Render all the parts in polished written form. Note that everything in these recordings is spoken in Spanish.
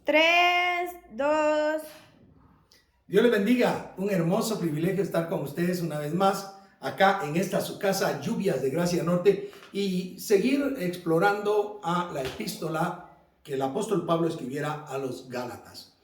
3, 2. Dios les bendiga. Un hermoso privilegio estar con ustedes una vez más acá en esta su casa, Lluvias de Gracia Norte, y seguir explorando a la epístola que el apóstol Pablo escribiera a los Gálatas.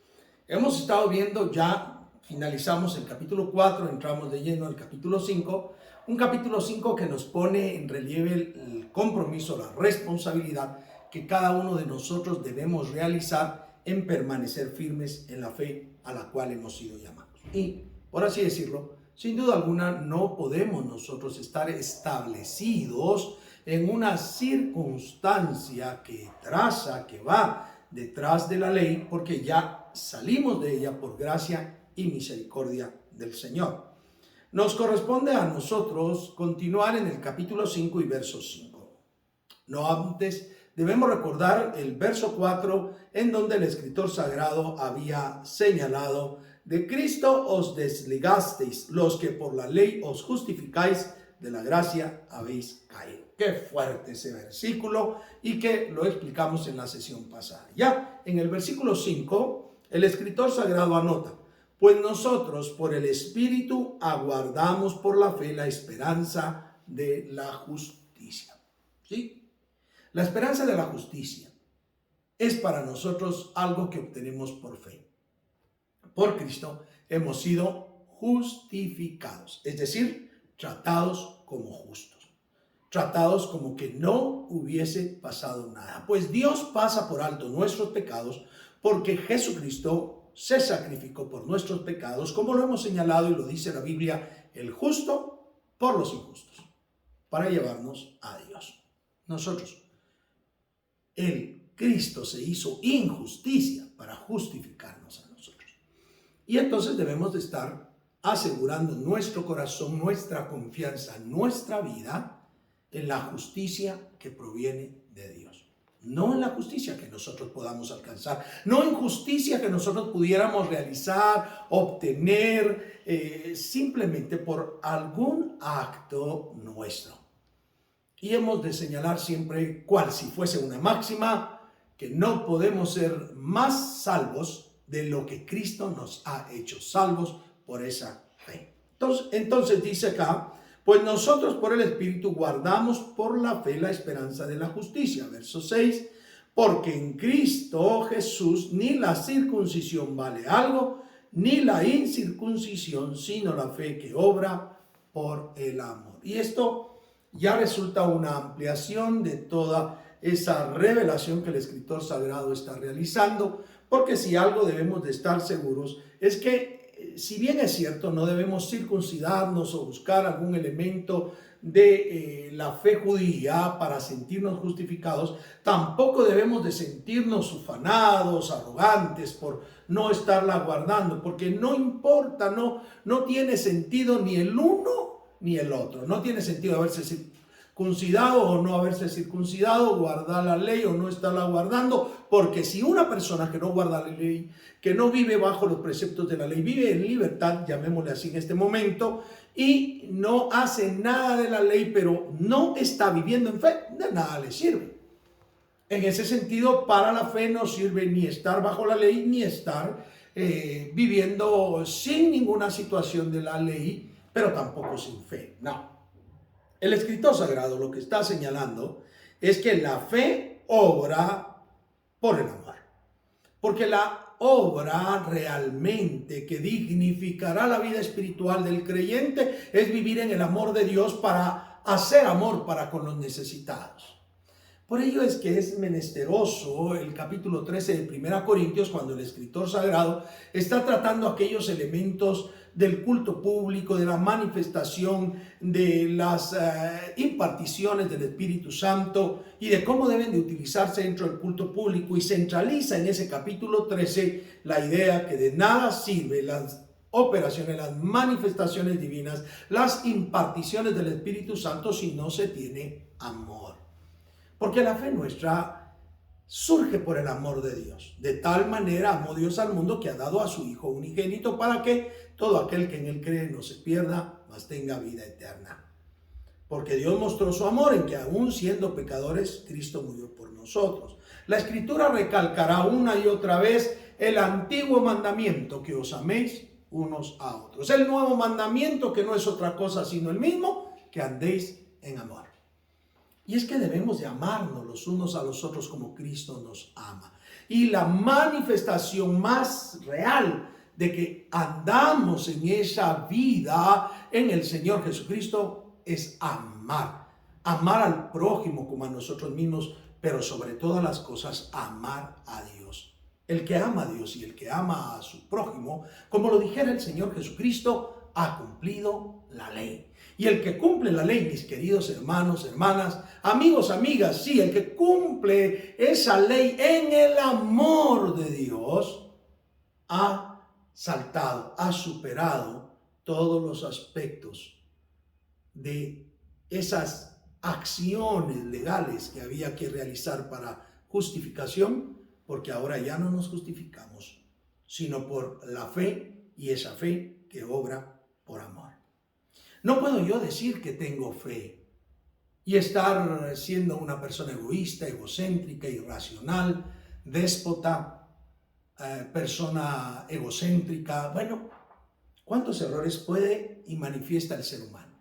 Hemos estado viendo, ya finalizamos el capítulo 4, entramos de lleno al capítulo 5, un capítulo 5 que nos pone en relieve el compromiso, la responsabilidad que cada uno de nosotros debemos realizar en permanecer firmes en la fe a la cual hemos sido llamados. Y, por así decirlo, sin duda alguna no podemos nosotros estar establecidos en una circunstancia que va detrás de la ley, porque ya salimos de ella por gracia y misericordia del Señor. Nos corresponde a nosotros continuar en el capítulo 5 y verso 5. No antes debemos recordar el verso 4, en donde el escritor sagrado había señalado: de Cristo os desligasteis, los que por la ley os justificáis, de la gracia habéis caído. Qué fuerte ese versículo, y que lo explicamos en la sesión pasada. Ya en el versículo 5, el escritor sagrado anota: pues nosotros por el Espíritu aguardamos por la fe la esperanza de la justicia. ¿Sí? La esperanza de la justicia es para nosotros algo que obtenemos por fe. Por Cristo hemos sido justificados, es decir, tratados como justos, tratados como que no hubiese pasado nada. Pues Dios pasa por alto nuestros pecados porque Jesucristo se sacrificó por nuestros pecados, como lo hemos señalado y lo dice la Biblia: el justo por los injustos, para llevarnos a Dios. El Cristo se hizo injusticia para justificarnos a nosotros. Y entonces debemos de estar asegurando nuestro corazón, nuestra confianza, nuestra vida en la justicia que proviene de Dios. No en la justicia que nosotros podamos alcanzar, no en justicia que nosotros pudiéramos realizar, obtener, simplemente por algún acto nuestro. Y hemos de señalar siempre, cual si fuese una máxima, que no podemos ser más salvos de lo que Cristo nos ha hecho salvos por esa fe. Entonces dice acá: pues nosotros por el Espíritu guardamos por la fe la esperanza de la justicia. Verso 6, porque en Cristo Jesús ni la circuncisión vale algo, ni la incircuncisión, sino la fe que obra por el amor. Y esto ya resulta una ampliación de toda esa revelación que el escritor sagrado está realizando, porque si algo debemos de estar seguros es que, si bien es cierto, no debemos circuncidarnos o buscar algún elemento de la fe judía para sentirnos justificados, tampoco debemos de sentirnos ufanados, arrogantes por no estarla guardando, porque no importa, no tiene sentido ni el uno ni el otro. No tiene sentido haberse circuncidado o no haberse circuncidado, guardar la ley o no estarla guardando, porque si una persona que no guarda la ley, que no vive bajo los preceptos de la ley, vive en libertad, llamémosle así en este momento, y no hace nada de la ley, pero no está viviendo en fe, de nada le sirve. En ese sentido, para la fe no sirve ni estar bajo la ley, ni estar viviendo sin ninguna situación de la ley, pero tampoco sin fe. No. El escritor sagrado lo que está señalando es que la fe obra por el amor. Porque la obra realmente que dignificará la vida espiritual del creyente es vivir en el amor de Dios para hacer amor para con los necesitados. Por ello es que es menesteroso el capítulo 13 de 1 Corintios, cuando el escritor sagrado está tratando aquellos elementos del culto público, de la manifestación, de las imparticiones del Espíritu Santo y de cómo deben de utilizarse dentro del culto público, y centraliza en ese capítulo 13 la idea que de nada sirve las operaciones, las manifestaciones divinas, las imparticiones del Espíritu Santo si no se tiene amor. Porque la fe nuestra surge por el amor de Dios. De tal manera amó Dios al mundo que ha dado a su Hijo unigénito, para que todo aquel que en él cree no se pierda, mas tenga vida eterna. Porque Dios mostró su amor en que, aún siendo pecadores, Cristo murió por nosotros. La Escritura recalcará una y otra vez el antiguo mandamiento, que os améis unos a otros. El nuevo mandamiento, que no es otra cosa sino el mismo, que andéis en amor. Y es que debemos de amarnos los unos a los otros como Cristo nos ama. Y la manifestación más real de que andamos en esa vida en el Señor Jesucristo es amar. Amar al prójimo como a nosotros mismos, pero sobre todas las cosas amar a Dios. El que ama a Dios y el que ama a su prójimo, como lo dijera el Señor Jesucristo, ha cumplido la ley. Y el que cumple la ley, mis queridos hermanos, hermanas, amigos, amigas, sí, el que cumple esa ley en el amor de Dios, ha saltado, ha superado todos los aspectos de esas acciones legales que había que realizar para justificación, porque ahora ya no nos justificamos, sino por la fe, y esa fe que obra por amor. No puedo yo decir que tengo fe y estar siendo una persona egoísta, egocéntrica, irracional, déspota, persona egocéntrica. Bueno, ¿cuántos errores puede y manifiesta el ser humano?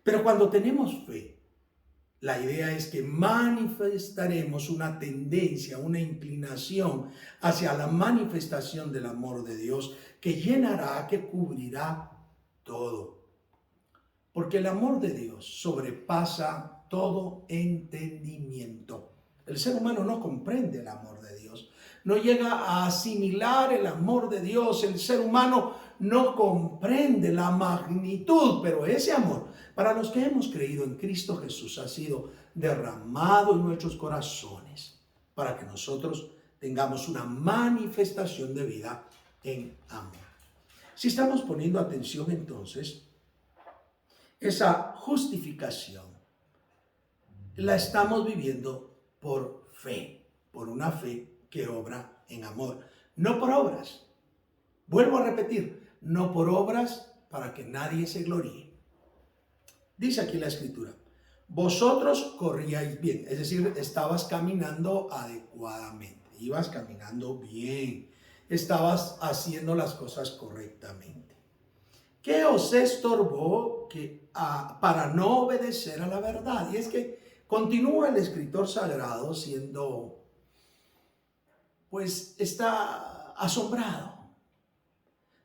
Pero cuando tenemos fe, la idea es que manifestaremos una tendencia, una inclinación hacia la manifestación del amor de Dios que llenará, que cubrirá todo. Porque el amor de Dios sobrepasa todo entendimiento. El ser humano no comprende el amor de Dios, no llega a asimilar el amor de Dios. El ser humano no comprende la magnitud, pero ese amor, para los que hemos creído en Cristo Jesús, ha sido derramado en nuestros corazones para que nosotros tengamos una manifestación de vida en amor. Si estamos poniendo atención, entonces, esa justificación la estamos viviendo por fe, por una fe que obra en amor, no por obras. Vuelvo a repetir, no por obras para que nadie se gloríe. Dice aquí la Escritura, vosotros corríais bien, es decir, estabas caminando adecuadamente, ibas caminando bien, estabas haciendo las cosas correctamente. ¿Qué os estorbó para no obedecer a la verdad? Y es que continúa el escritor sagrado siendo, pues está asombrado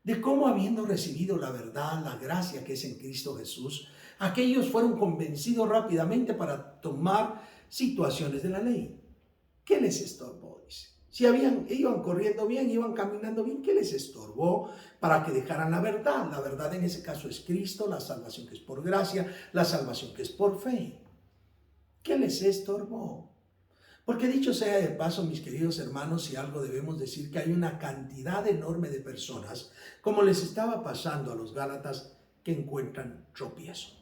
de cómo, habiendo recibido la verdad, la gracia que es en Cristo Jesús, aquellos fueron convencidos rápidamente para tomar situaciones de la ley. ¿Qué les estorbó? Dice. Si iban corriendo bien, iban caminando bien, ¿qué les estorbó para que dejaran la verdad? La verdad en ese caso es Cristo, la salvación que es por gracia, la salvación que es por fe. ¿Qué les estorbó? Porque dicho sea de paso, mis queridos hermanos, si algo debemos decir, que hay una cantidad enorme de personas, como les estaba pasando a los Gálatas, que encuentran tropiezo.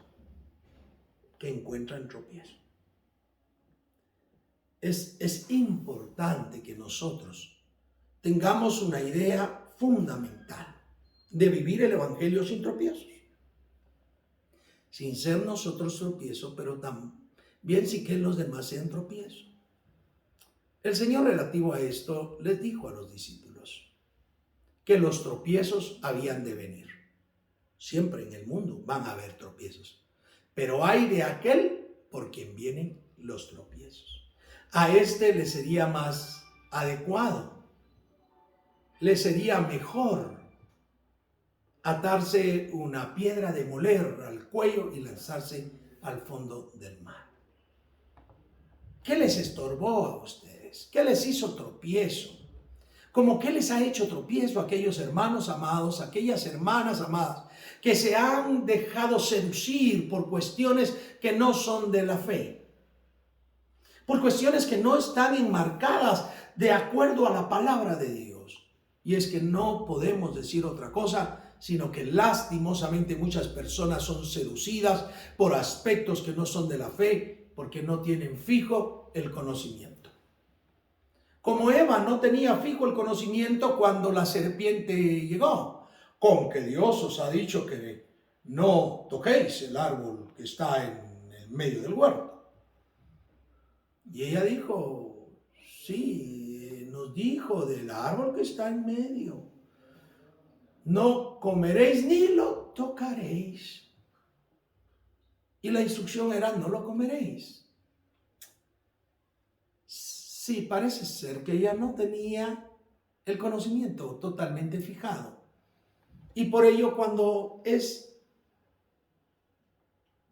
Es importante que nosotros tengamos una idea fundamental de vivir el Evangelio sin tropiezos. Sin ser nosotros tropiezo, pero también sin que los demás sean tropiezo. El Señor, relativo a esto, les dijo a los discípulos que los tropiezos habían de venir. Siempre en el mundo van a haber tropiezos, pero hay de aquel por quien vienen los tropiezos. A este le sería más adecuado, le sería mejor atarse una piedra de moler al cuello y lanzarse al fondo del mar. ¿Qué les estorbó a ustedes? ¿Qué les hizo tropiezo? ¿Cómo qué les ha hecho tropiezo a aquellos hermanos amados, aquellas hermanas amadas que se han dejado seducir por cuestiones que no son de la fe? Por cuestiones que no están enmarcadas de acuerdo a la palabra de Dios. Y es que no podemos decir otra cosa, sino que lastimosamente muchas personas son seducidas por aspectos que no son de la fe, porque no tienen fijo el conocimiento. Como Eva no tenía fijo el conocimiento cuando la serpiente llegó, con que Dios os ha dicho que no toquéis el árbol que está en el medio del huerto. Y ella dijo, Sí, nos dijo del árbol que está en medio. No comeréis ni lo tocaréis. Y la instrucción era, no lo comeréis. Sí, parece ser que ella no tenía el conocimiento totalmente fijado. Y por ello, cuando es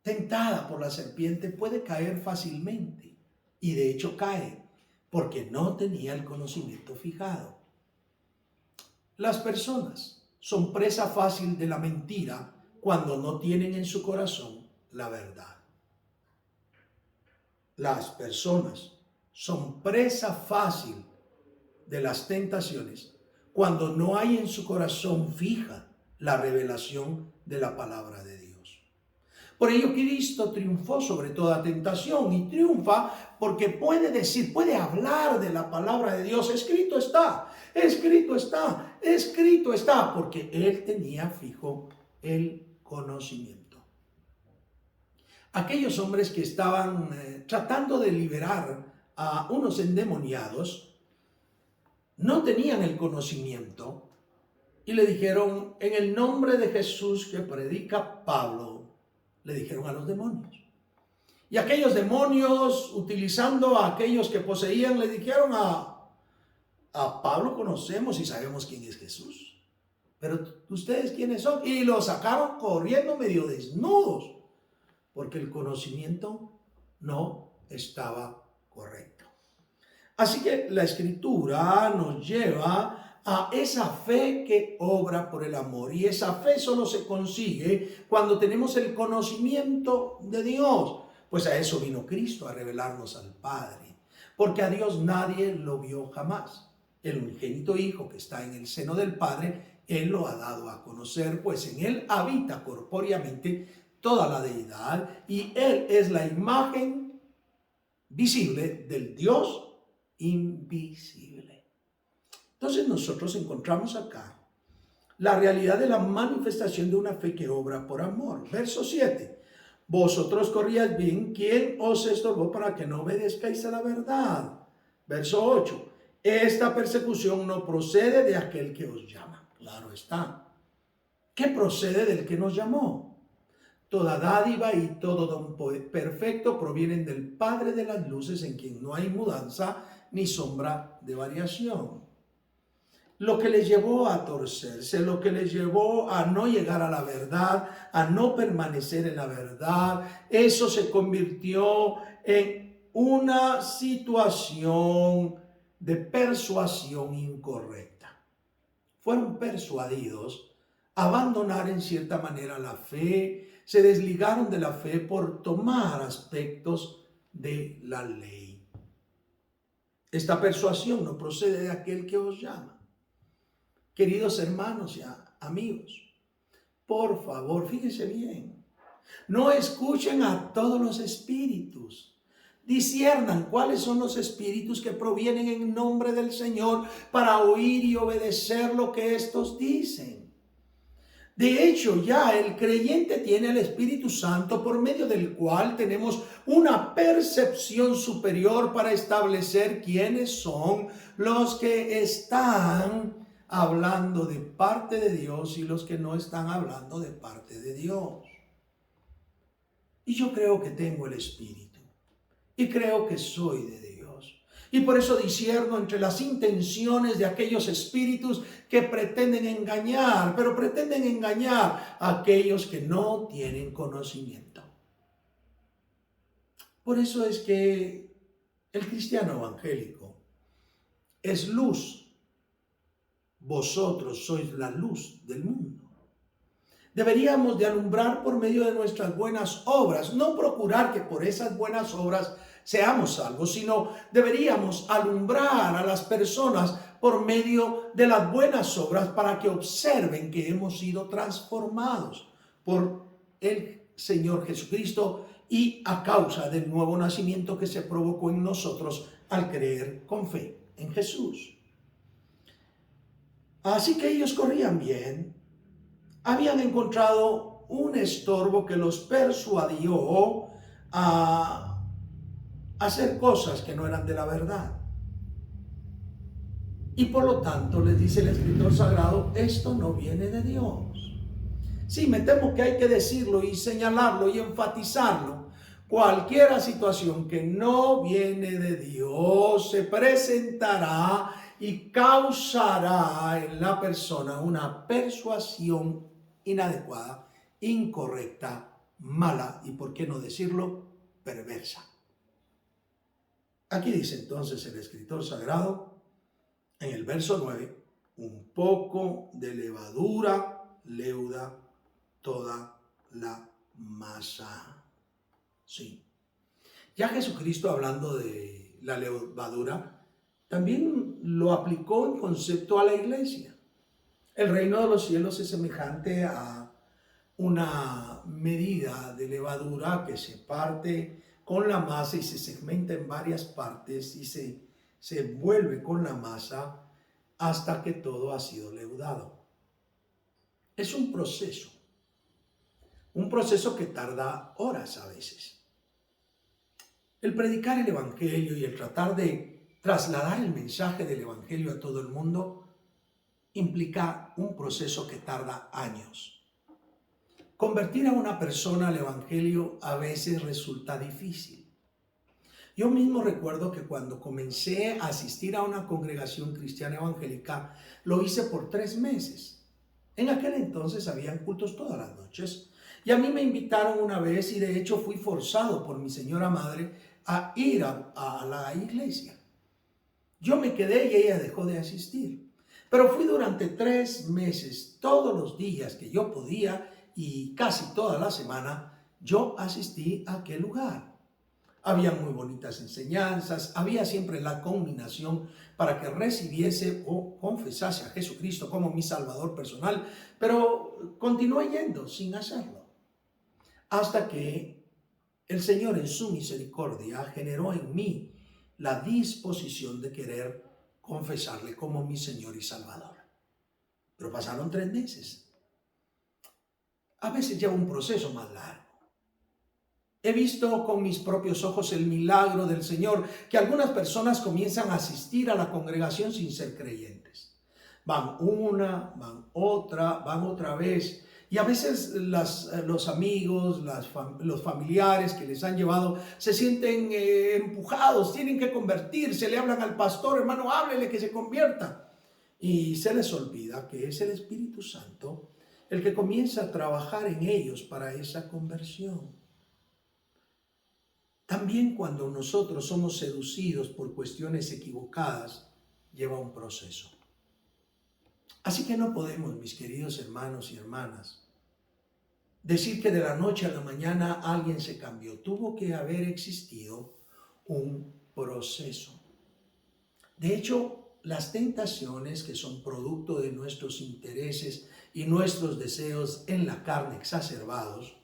tentada por la serpiente, puede caer fácilmente. Y de hecho cae, porque no tenía el conocimiento fijado. Las personas son presa fácil de la mentira cuando no tienen en su corazón la verdad. Las personas son presa fácil de las tentaciones cuando no hay en su corazón fija la revelación de la palabra de Dios. Por ello Cristo triunfó sobre toda tentación y triunfa porque puede decir, puede hablar de la palabra de Dios. Escrito está, escrito está, escrito está, porque Él tenía fijo el conocimiento. Aquellos hombres que estaban tratando de liberar a unos endemoniados no tenían el conocimiento y le dijeron, en el nombre de Jesús que predica Pablo, le dijeron a los demonios. Y aquellos demonios, utilizando a aquellos que poseían, le dijeron a Pablo, conocemos y sabemos quién es Jesús, pero ustedes quiénes son. Y lo sacaron corriendo medio desnudos, porque el conocimiento no estaba correcto. Así que la Escritura nos lleva a esa fe que obra por el amor. Y esa fe solo se consigue cuando tenemos el conocimiento de Dios. Pues a eso vino Cristo, a revelarnos al Padre. Porque a Dios nadie lo vio jamás. El unigénito Hijo que está en el seno del Padre, Él lo ha dado a conocer, pues en Él habita corpóreamente toda la deidad y Él es la imagen visible del Dios invisible. Entonces nosotros encontramos acá la realidad de la manifestación de una fe que obra por amor. Verso 7. Vosotros corríais bien, ¿quién os estorbó para que no obedezcáis a la verdad? Verso 8. Esta persecución no procede de aquel que os llama. Claro está. ¿Qué procede del que nos llamó? Toda dádiva y todo don perfecto provienen del Padre de las luces, en quien no hay mudanza ni sombra de variación. Lo que les llevó a torcerse, lo que les llevó a no llegar a la verdad, a no permanecer en la verdad, eso se convirtió en una situación de persuasión incorrecta. Fueron persuadidos a abandonar en cierta manera la fe, se desligaron de la fe por tomar aspectos de la ley. Esta persuasión no procede de aquel que os llama. Queridos hermanos y amigos, por favor, fíjense bien. No escuchen a todos los espíritus. Disciernan cuáles son los espíritus que provienen en nombre del Señor para oír y obedecer lo que estos dicen. De hecho, ya el creyente tiene el Espíritu Santo por medio del cual tenemos una percepción superior para establecer quiénes son los que están hablando de parte de Dios y los que no están hablando de parte de Dios. Y yo creo que tengo el Espíritu y creo que soy de Dios. Y por eso discierno entre las intenciones de aquellos espíritus que pretenden engañar, pero pretenden engañar a aquellos que no tienen conocimiento. Por eso es que el cristiano evangélico es luz. Vosotros sois la luz del mundo. Deberíamos de alumbrar por medio de nuestras buenas obras, no procurar que por esas buenas obras seamos salvos, sino deberíamos alumbrar a las personas por medio de las buenas obras para que observen que hemos sido transformados por el Señor Jesucristo y a causa del nuevo nacimiento que se provocó en nosotros al creer con fe en Jesús. Así que ellos corrían bien, habían encontrado un estorbo que los persuadió a hacer cosas que no eran de la verdad. Y por lo tanto les dice el escritor sagrado, esto no viene de Dios. Sí, me temo que hay que decirlo y señalarlo y enfatizarlo. Cualquier situación que no viene de Dios se presentará y causará en la persona una persuasión inadecuada, incorrecta, mala y, por qué no decirlo, perversa. Aquí dice entonces el escritor sagrado, en el verso 9, un poco de levadura leuda toda la masa. Sí. Ya Jesucristo, hablando de la levadura, también lo aplicó en concepto a la iglesia. El reino de los cielos es semejante a una medida de levadura que se parte con la masa y se segmenta en varias partes y se envuelve con la masa hasta que todo ha sido leudado. Es un proceso que tarda horas a veces. El predicar el evangelio y el tratar de trasladar el mensaje del evangelio a todo el mundo implica un proceso que tarda años. Convertir a una persona al evangelio a veces resulta difícil. Yo mismo recuerdo que cuando comencé a asistir a una congregación cristiana evangélica, lo hice por 3 meses. En aquel entonces habían cultos todas las noches y a mí me invitaron una vez y de hecho fui forzado por mi señora madre a ir a la iglesia. Yo me quedé y ella dejó de asistir. Pero fui durante 3 meses, todos los días que yo podía y casi toda la semana, yo asistí a aquel lugar. Había muy bonitas enseñanzas, había siempre la combinación para que recibiese o confesase a Jesucristo como mi Salvador personal, pero continué yendo sin hacerlo. Hasta que el Señor en su misericordia generó en mí la disposición de querer confesarle como mi Señor y Salvador. Pero pasaron 3 meses. A veces lleva un proceso más largo. He visto con mis propios ojos el milagro del Señor, que algunas personas comienzan a asistir a la congregación sin ser creyentes. Van una, van otra vez. Y a veces los amigos, los familiares que les han llevado se sienten empujados, tienen que convertirse, le hablan al pastor, hermano, háblele que se convierta. Y se les olvida que es el Espíritu Santo el que comienza a trabajar en ellos para esa conversión. También cuando nosotros somos seducidos por cuestiones equivocadas, lleva un proceso. Así que no podemos, mis queridos hermanos y hermanas, decir que de la noche a la mañana alguien se cambió. Tuvo que haber existido un proceso. De hecho, las tentaciones que son producto de nuestros intereses y nuestros deseos en la carne exacerbados,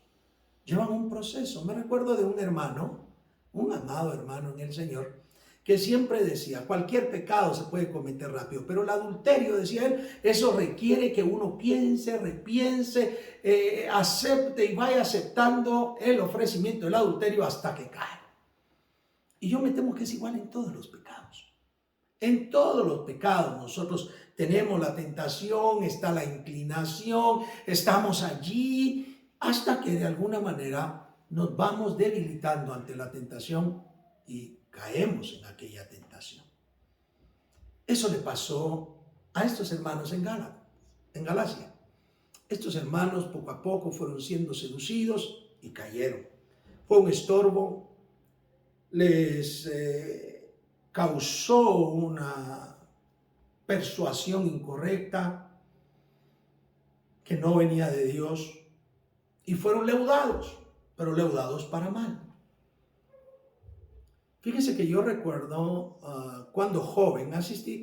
llevan un proceso. Me recuerdo de un hermano, un amado hermano en el Señor, que siempre decía, cualquier pecado se puede cometer rápido, pero el adulterio, decía él, eso requiere que uno piense, repiense, acepte y vaya aceptando el ofrecimiento del adulterio hasta que cae. Y yo me temo que es igual en todos los pecados. En todos los pecados nosotros tenemos la tentación, está la inclinación, estamos allí hasta que de alguna manera nos vamos debilitando ante la tentación y caemos en aquella tentación. Eso le pasó a estos hermanos en Galacia. Estos hermanos poco a poco fueron siendo seducidos y cayeron. Fue un estorbo, les causó una persuasión incorrecta que no venía de Dios y fueron leudados, pero leudados para mal. Fíjese que yo recuerdo cuando joven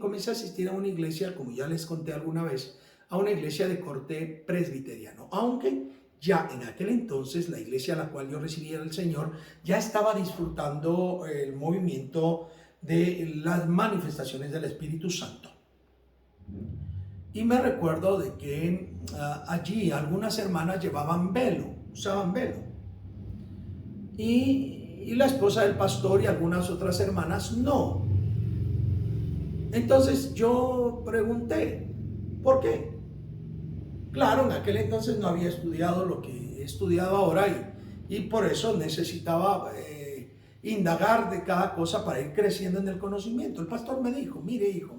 comencé a asistir a una iglesia, como ya les conté alguna vez, a una iglesia de corte presbiteriano, aunque ya en aquel entonces la iglesia a la cual yo recibía al Señor ya estaba disfrutando el movimiento de las manifestaciones del Espíritu Santo. Y me recuerdo de que allí algunas hermanas llevaban velo, usaban velo. Y la esposa del pastor y algunas otras hermanas no. Entonces yo pregunté, ¿por qué? Claro, en aquel entonces no había estudiado lo que he estudiado ahora y por eso necesitaba indagar de cada cosa para ir creciendo en el conocimiento. El pastor me dijo, mire hijo,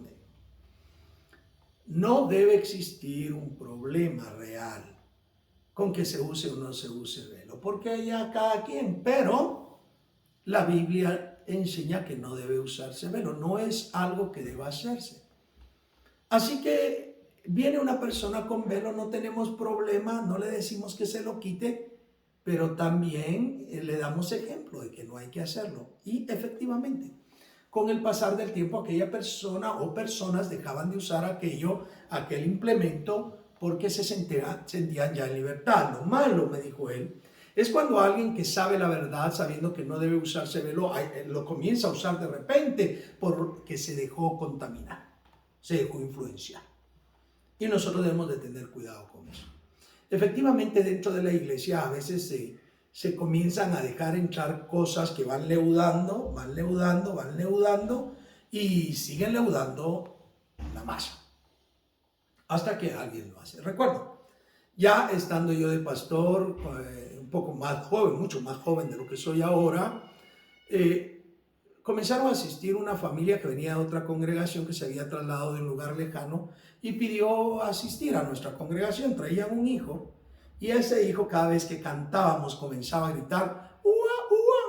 no debe existir un problema real con que se use o no se use velo, porque ya cada quien, pero la Biblia enseña que no debe usarse velo, no es algo que deba hacerse. Así que viene una persona con velo, no tenemos problema, no le decimos que se lo quite, pero también le damos ejemplo de que no hay que hacerlo. Y efectivamente, con el pasar del tiempo, aquella persona o personas dejaban de usar aquel implemento, porque se sentían ya en libertad. Lo malo, me dijo él, es cuando alguien que sabe la verdad, sabiendo que no debe usarse velo, lo comienza a usar de repente porque se dejó contaminar, se dejó influenciar. Y nosotros debemos de tener cuidado con eso. Efectivamente, dentro de la iglesia a veces se comienzan a dejar entrar cosas que van leudando y siguen leudando la masa hasta que alguien lo hace. Recuerdo, ya estando yo de pastor, un poco más joven, mucho más joven de lo que soy ahora, comenzaron a asistir una familia que venía de otra congregación que se había trasladado de un lugar lejano y pidió asistir a nuestra congregación. Traían un hijo y ese hijo, cada vez que cantábamos, comenzaba a gritar ¡Ua, ua!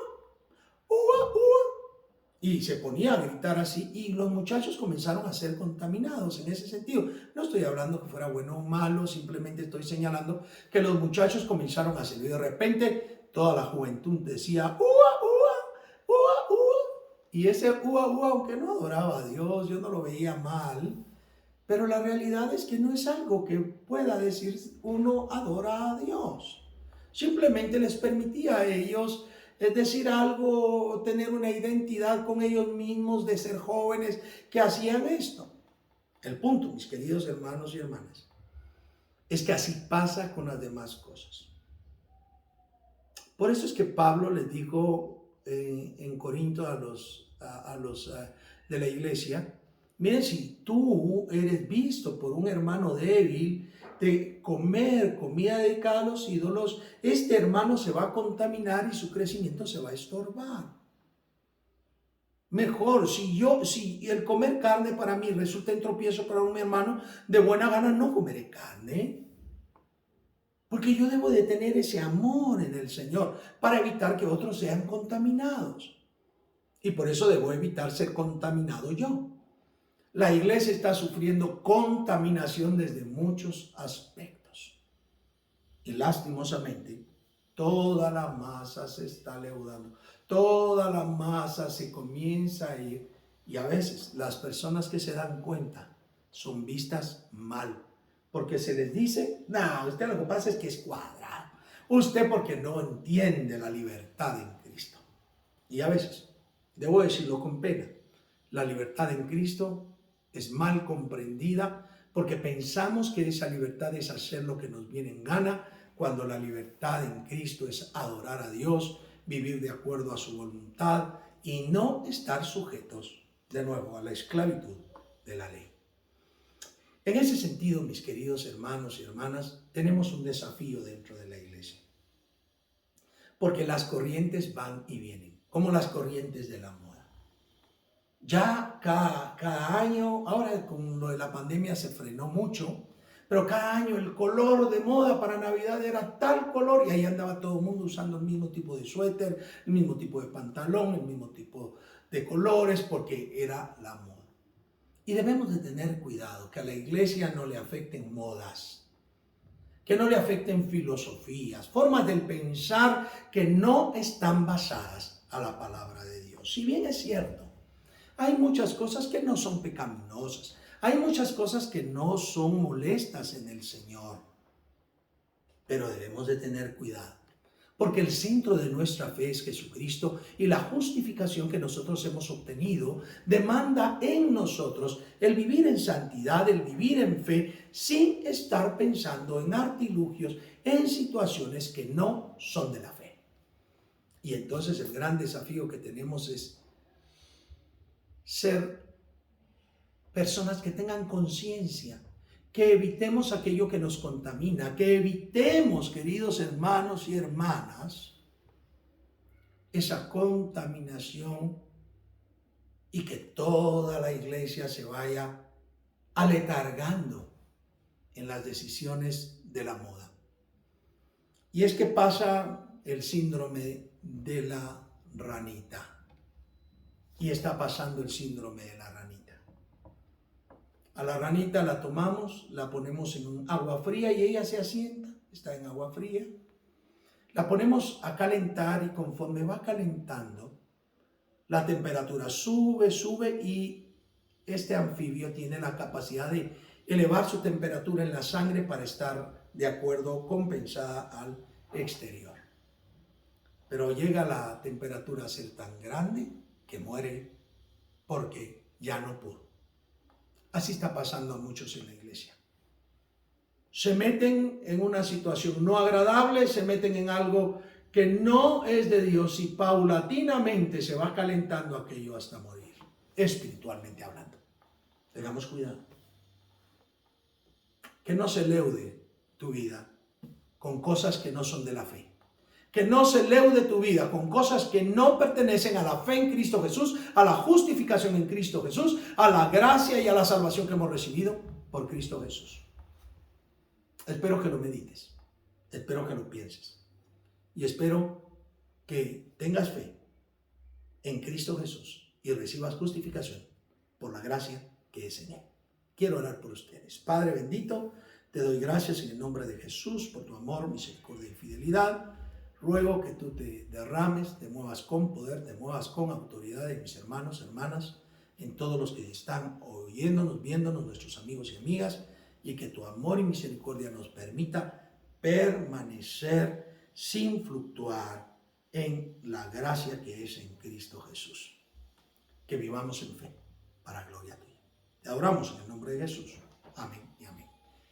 ¡Ua, ua! Y se ponía a gritar así y los muchachos comenzaron a ser contaminados en ese sentido. No estoy hablando que fuera bueno o malo, simplemente estoy señalando que los muchachos comenzaron a hacer y de repente toda la juventud decía ¡Ua, ua! ¡Ua, ua! Y ese ua, ua, aunque no adoraba a Dios, yo no lo veía mal, pero la realidad es que no es algo que pueda decir uno adora a Dios. Simplemente les permitía a ellos decir algo, tener una identidad con ellos mismos, de ser jóvenes que hacían esto. El punto, mis queridos hermanos y hermanas, es que así pasa con las demás cosas. Por eso es que Pablo les dijo en Corinto a los de la iglesia, miren, si tú eres visto por un hermano débil de comer comida dedicada a los ídolos, este hermano se va a contaminar y su crecimiento se va a estorbar. Mejor, si el comer carne para mí resulta en tropiezo para un hermano, de buena gana no comeré carne. Porque yo debo de tener ese amor en el Señor para evitar que otros sean contaminados. Y por eso debo evitar ser contaminado yo. La iglesia está sufriendo contaminación desde muchos aspectos. Y lastimosamente, toda la masa se está leudando. Toda la masa se comienza a ir. Y a veces las personas que se dan cuenta son vistas mal. Porque se les dice, no, usted lo que pasa es que es cuadrado. Usted porque no entiende la libertad en Cristo. Y a veces, debo decirlo con pena, la libertad en Cristo es mal comprendida porque pensamos que esa libertad es hacer lo que nos viene en gana, cuando la libertad en Cristo es adorar a Dios, vivir de acuerdo a su voluntad y no estar sujetos de nuevo a la esclavitud de la ley. En ese sentido, mis queridos hermanos y hermanas, tenemos un desafío dentro de la iglesia. Porque las corrientes van y vienen, como las corrientes de la moda. Ya cada año, ahora con lo de la pandemia se frenó mucho, pero cada año el color de moda para Navidad era tal color y ahí andaba todo el mundo usando el mismo tipo de suéter, el mismo tipo de pantalón, el mismo tipo de colores, porque era la moda. Y debemos de tener cuidado que a la iglesia no le afecten modas, que no le afecten filosofías, formas de pensar que no están basadas a la palabra de Dios. Si bien es cierto, hay muchas cosas que no son pecaminosas, hay muchas cosas que no son molestas en el Señor, pero debemos de tener cuidado. Porque el centro de nuestra fe es Jesucristo y la justificación que nosotros hemos obtenido demanda en nosotros el vivir en santidad, el vivir en fe, sin estar pensando en artilugios, en situaciones que no son de la fe. Y entonces el gran desafío que tenemos es ser personas que tengan conciencia, que evitemos aquello que nos contamina, que evitemos, queridos hermanos y hermanas, esa contaminación y que toda la iglesia se vaya aletargando en las decisiones de la moda. Y es que pasa el síndrome de la ranita. Y está pasando el síndrome de la ranita. A la ranita la tomamos, la ponemos en un agua fría y ella se asienta, está en agua fría. La ponemos a calentar y conforme va calentando, la temperatura sube y este anfibio tiene la capacidad de elevar su temperatura en la sangre para estar de acuerdo, compensada al exterior. Pero llega la temperatura a ser tan grande que muere porque ya no pudo. Así está pasando a muchos en la iglesia. Se meten en una situación no agradable, se meten en algo que no es de Dios y paulatinamente se va calentando aquello hasta morir, espiritualmente hablando. Tengamos cuidado. Que no se leude tu vida con cosas que no son de la fe. Que no se leude tu vida con cosas que no pertenecen a la fe en Cristo Jesús, a la justificación en Cristo Jesús, a la gracia y a la salvación que hemos recibido por Cristo Jesús. Espero que lo medites, espero que lo pienses y espero que tengas fe en Cristo Jesús y recibas justificación por la gracia que es en Él. Quiero orar por ustedes. Padre bendito, te doy gracias en el nombre de Jesús por tu amor, misericordia y fidelidad. Ruego que tú te derrames, te muevas con poder, te muevas con autoridad en mis hermanos, hermanas, en todos los que están oyéndonos, viéndonos, nuestros amigos y amigas, y que tu amor y misericordia nos permita permanecer sin fluctuar en la gracia que es en Cristo Jesús. Que vivamos en fe, para gloria tuya. Te adoramos en el nombre de Jesús. Amén y amén.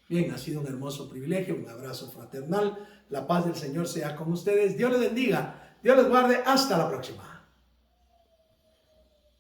Bien, ha sido un hermoso privilegio, un abrazo fraternal. La paz del Señor sea con ustedes. Dios les bendiga, Dios les guarde. Hasta la próxima.